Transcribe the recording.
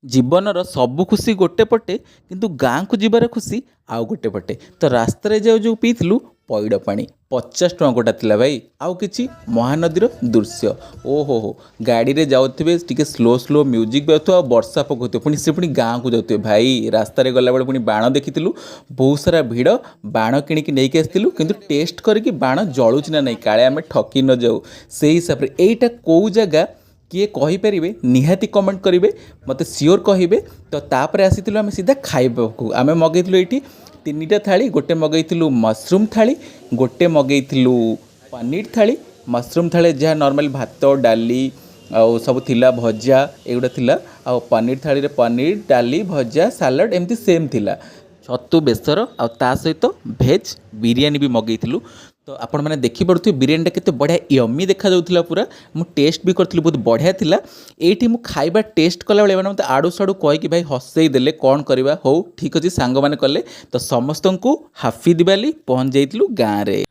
ଜୀବନର ସବୁ ଖୁସି ଗୋଟେ ପଟେ କିନ୍ତୁ ଗାଁକୁ ଯିବାର ଖୁସି ଆଉ ଗୋଟେ ପଟେ। ତ ରାସ୍ତାରେ ଯେଉଁ ପିଇଥିଲୁ ପଇଡ଼ ପାଣି 50 ଟଙ୍କା ଗୋଟା ଥିଲା ଭାଇ। ଆଉ କିଛି ମହାନଦୀର ଦୃଶ୍ୟ ଓହୋ ହୋ, ଗାଡ଼ିରେ ଯାଉଥିବେ ଟିକେ ସ୍ଲୋ ସ୍ଲୋ ମ୍ୟୁଜିକ୍ ବାଜୁଥିବ ଆଉ ବର୍ଷା ପକାଉଥିବ, ପୁଣି ଗାଁକୁ ଯାଉଥିବେ ଭାଇ। ରାସ୍ତାରେ ଗଲାବେଳେ ପୁଣି ବାଣ ଦେଖିଥିଲୁ, ବହୁତ ସାରା ଭିଡ଼। ବାଣ କିଣିକି ନେଇକି ଆସିଥିଲୁ, କିନ୍ତୁ ଟେଷ୍ଟ କରିକି ବାଣ ଜଳୁଛି ନା ନାହିଁ କାଳେ ଆମେ ଠକି ନ ଯାଉ। ସେଇ ହିସାବରେ ଏଇଟା କେଉଁ ଜାଗା किए कहींपारे निहाती कमेंट करेंगे, मत सियोर कहे। तो तापर आसी आम सीधा खाइबा को आम मगेलु ये 3टा थाली, गोटे मगेलु मशरूम थाली, गोटे मगेलु पनीर थाली। मशरूम थाली जहाँ नॉर्मल भात डाली आउ सब थिला, भजा एगुड़ा थिला। आ पनीर थाली रे पनीर डाली भजा सालाड एमती सेम थिला। छतु बेसर आ ता सहित भेज बिरियानी भी मगेलु। तो आपण मैंने देखिपे बिरियानी केते बढ़िया यम्मी देखा जाउथिला पूरा। मु टेस्ट भी करथिलु, बहुत बढ़िया थिला। एठी मु खाइबा टेस्ट कला बेले मते आडू साडू कहि कि भाई हसई देले कोन करबा। हो ठीक अछि सांग माने कले। तो समस्त को हाफी दिवाली पहुंच जाइथिलु गाँ रे।